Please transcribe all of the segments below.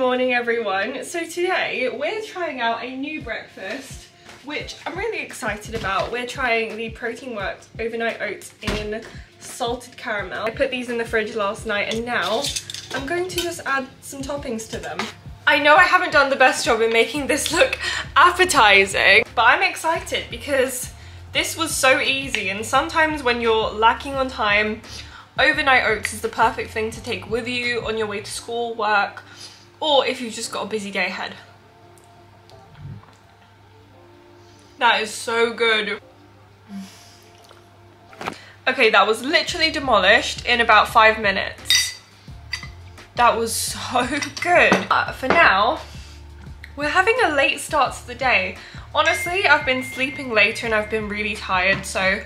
morning everyone. So today we're trying out a new breakfast which I'm really excited about. We're trying the Protein Works overnight oats in salted caramel. I put these in the fridge last night and now I'm going to just add some toppings to them. I know I haven't done the best job in making this look appetizing, but I'm excited because this was so easy, and sometimes when you're lacking on time, overnight oats is the perfect thing to take with you on your way to school, work, or if you've just got a busy day ahead. That is so good. Okay, that was literally demolished in about 5 minutes. That was so good. For now, we're having a late start to the day. Honestly, I've been sleeping later and I've been really tired, so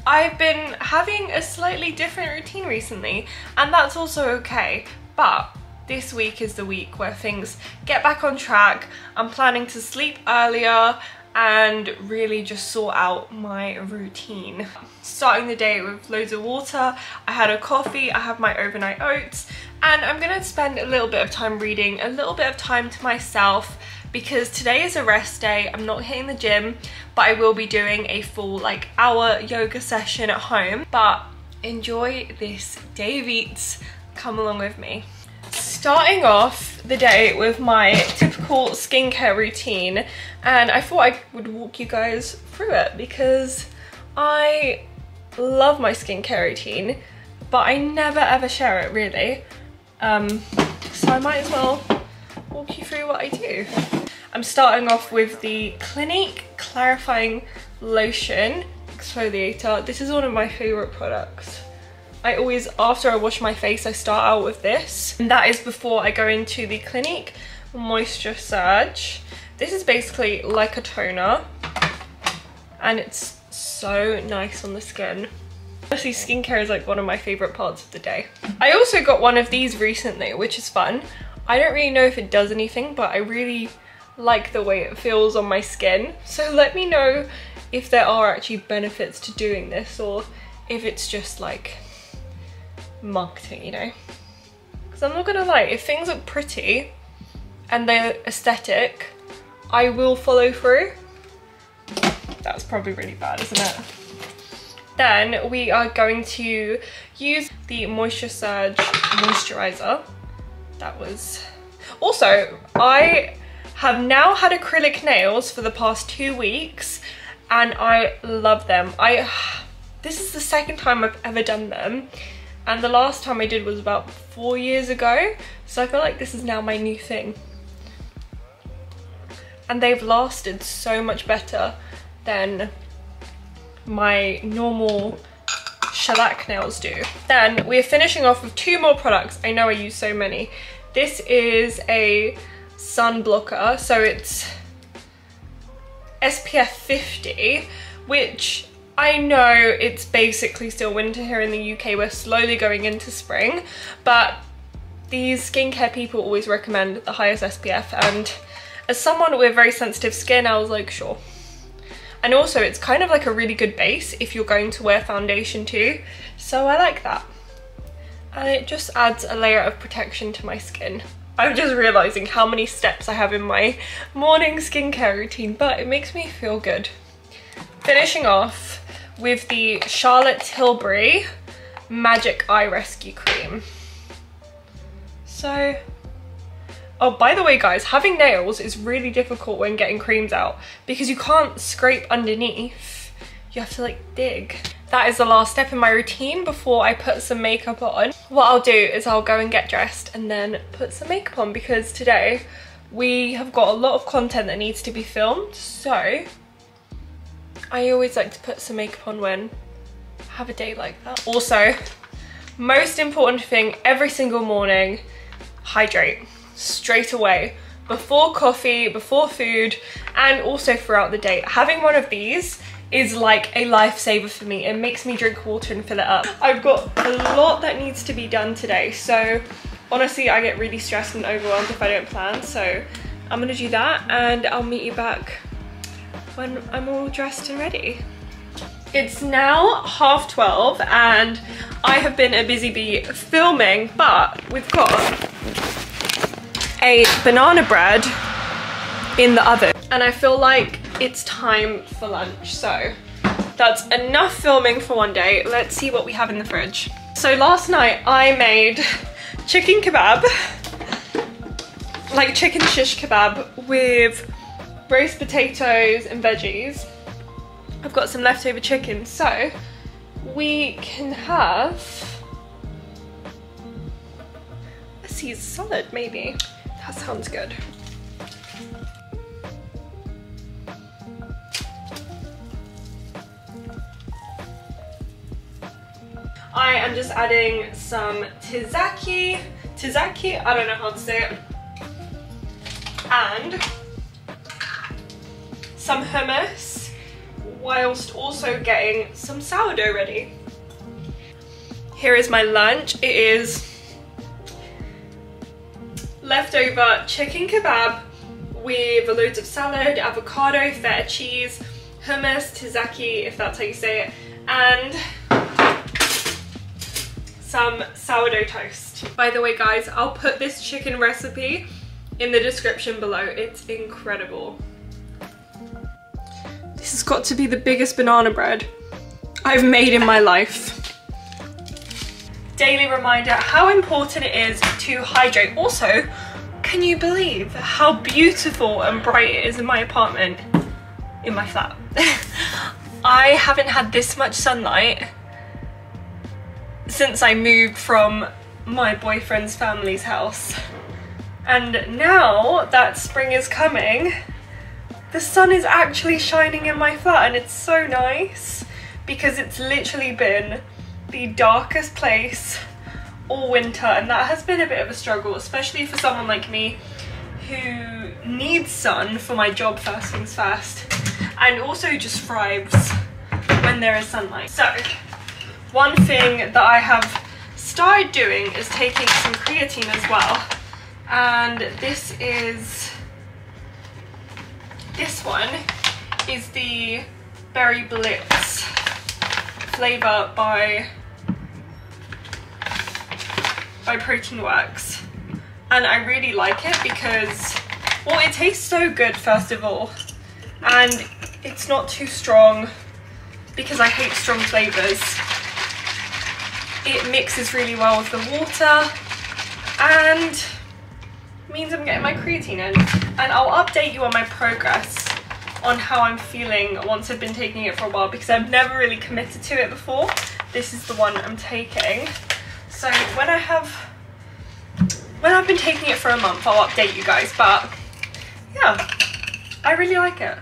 I've been having a slightly different routine recently, and that's also okay. But this week is the week where things get back on track. I'm planning to sleep earlier and really just sort out my routine. Starting the day with loads of water, I had a coffee, I have my overnight oats, and I'm gonna spend a little bit of time reading, a little bit of time to myself, because today is a rest day. I'm not hitting the gym, but I will be doing a full hour yoga session at home. But enjoy this day of eats, come along with me. Starting off the day with my typical skincare routine, and I thought I would walk you guys through it because I love my skincare routine, but I never ever share it really. So I might as well walk you through what I do. I'm starting off with the Clinique Clarifying Lotion Exfoliator. This is one of my favourite products. I always, after I wash my face, I start out with this. And that is before I go into the Clinique Moisture Surge. This is basically like a toner, and it's so nice on the skin. Honestly, skincare is one of my favourite parts of the day. I also got one of these recently, which is fun. I don't really know if it does anything, but I really like the way it feels on my skin. So let me know if there are actually benefits to doing this, or if it's just marketing, you know? Because I'm not gonna lie, if things look pretty and they're aesthetic, I will follow through. That's probably really bad, isn't it? Then we are going to use the Moisture Surge moisturizer. That was... Also, I have now had acrylic nails for the past 2 weeks and I love them. This is the second time I've ever done them, and the last time I did was about 4 years ago, so I feel like this is now my new thing. And they've lasted so much better than my normal shellac nails do. Then we're finishing off with 2 more products. I know I use so many. This is a sun blocker, so it's SPF 50, which I know it's basically still winter here in the UK. We're slowly going into spring, but these skincare people always recommend the highest SPF, and as someone with very sensitive skin, I was like, sure. And also it's kind of a really good base if you're going to wear foundation too, so I like that. And it just adds a layer of protection to my skin. I'm just realising how many steps I have in my morning skincare routine, but it makes me feel good. Finishing off with the Charlotte Tilbury Magic Eye Rescue Cream. So, oh, by the way guys, having nails is really difficult when getting creams out because you can't scrape underneath. You have to dig. That is the last step in my routine before I put some makeup on. What I'll do is I'll go and get dressed and then put some makeup on, because today we have got a lot of content that needs to be filmed, so I always like to put some makeup on when I have a day like that. Also, most important thing every single morning, hydrate straight away. Before coffee, before food, and also throughout the day. Having one of these is like a lifesaver for me. It makes me drink water and fill it up. I've got a lot that needs to be done today, so honestly I get really stressed and overwhelmed if I don't plan, so I'm gonna do that and I'll meet you back when I'm all dressed and ready. It's now 12:30 and I have been a busy bee filming, but we've got a banana bread in the oven. And I feel like it's time for lunch, so that's enough filming for one day. Let's see what we have in the fridge. So last night I made chicken kebab, like chicken shish kebab with roast potatoes and veggies. I've got some leftover chicken, so we can have a Caesar salad maybe. That sounds good. I am just adding some tzatziki, I don't know how to say it, and some hummus, whilst also getting some sourdough ready. Here is my lunch. It is leftover chicken kebab with loads of salad, avocado, feta cheese, hummus, tzatziki, if that's how you say it, and some sourdough toast. By the way guys, I'll put this chicken recipe in the description below. It's incredible. This has got to be the biggest banana bread I've made in my life. Daily reminder how important it is to hydrate. Also, can you believe how beautiful and bright it is in my apartment, in my flat? I haven't had this much sunlight since I moved from my boyfriend's family's house. And now that spring is coming, the sun is actually shining in my flat, and it's so nice because it's literally been the darkest place all winter, and that has been a bit of a struggle, especially for someone like me who needs sun for my job first things first, and also just thrives when there is sunlight. So one thing that I have started doing is taking some creatine as well, and this one is the Berry Blitz flavour by Protein Works, and I really like it because, well, it tastes so good first of all, and it's not too strong because I hate strong flavours. It mixes really well with the water and means I'm getting my creatine in, and I'll update you on my progress on how I'm feeling once I've been taking it for a while, because I've never really committed to it before. This is the one I'm taking. So when I've been taking it for a month, I'll update you guys, but yeah, I really like it.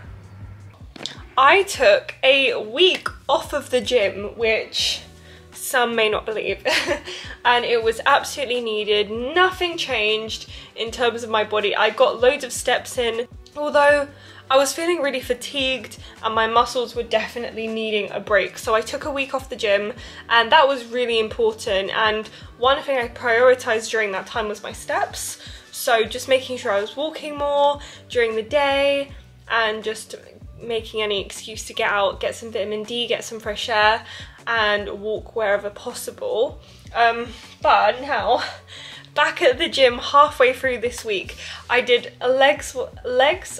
I took a week off of the gym, which some may not believe, and it was absolutely needed. Nothing changed in terms of my body. I got loads of steps in, although I was feeling really fatigued and my muscles were definitely needing a break. So I took a week off the gym, and that was really important. And one thing I prioritized during that time was my steps. So just making sure I was walking more during the day and just making any excuse to get out, get some vitamin D, get some fresh air, and walk wherever possible. But now, back at the gym halfway through this week, I did a legs,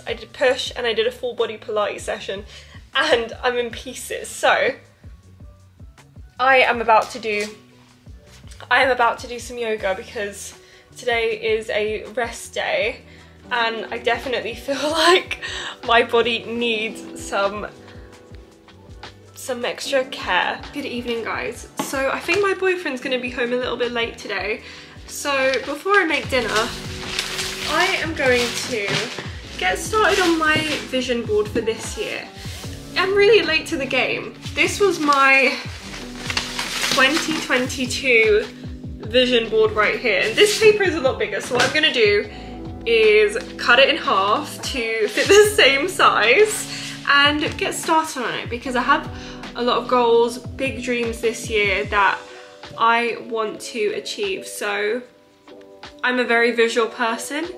I did push, and I did a full body Pilates session, and I'm in pieces. So I am about to do some yoga because today is a rest day, and I definitely feel like my body needs some extra care. Good evening guys. So I think my boyfriend's gonna be home a little bit late today. So before I make dinner, I am going to get started on my vision board for this year. I'm really late to the game. This was my 2022 vision board right here. And this paper is a lot bigger, so what I'm gonna do is cut it in half to fit the same size and get started on it, because I have a lot of goals, big dreams this year that I want to achieve. So I'm a very visual person,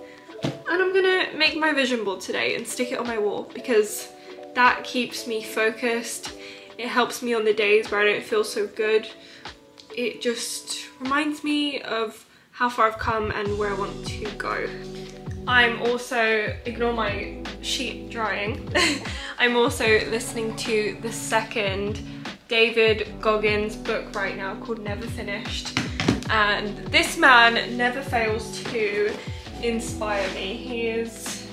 and I'm gonna make my vision board today and stick it on my wall, because that keeps me focused. It helps me on the days where I don't feel so good. It just reminds me of how far I've come and where I want to go. I'm also, ignore my sheet drying, I'm also listening to the second David Goggins book right now called Never Finished. And this man never fails to inspire me. He is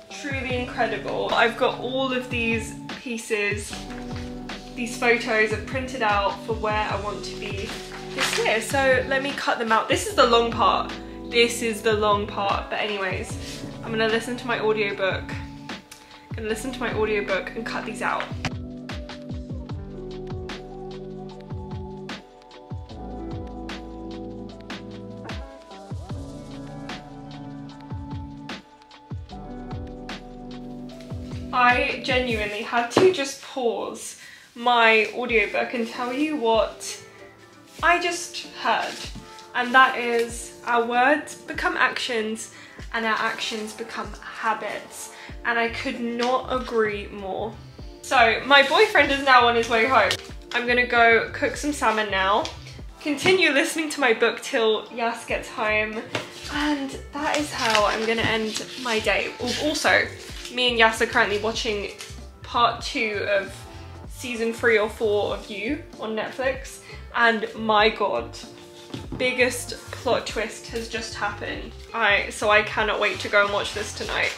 truly incredible. I've got all of these pieces, these photos I've printed out for where I want to be this year. So let me cut them out. This is the long part. This is the long part. But anyways, I'm gonna listen to my audiobook. I'm gonna listen to my audiobook and cut these out. I genuinely had to just pause my audiobook and tell you what I just heard. And that is, our words become actions and our actions become habits. And I could not agree more. So my boyfriend is now on his way home. I'm gonna go cook some salmon now, continue listening to my book till Yas gets home. And that is how I'm gonna end my day. Also, me and Yas are currently watching part 2 of season 3 or 4 of You on Netflix. And my God, biggest plot twist has just happened. So I cannot wait to go and watch this tonight.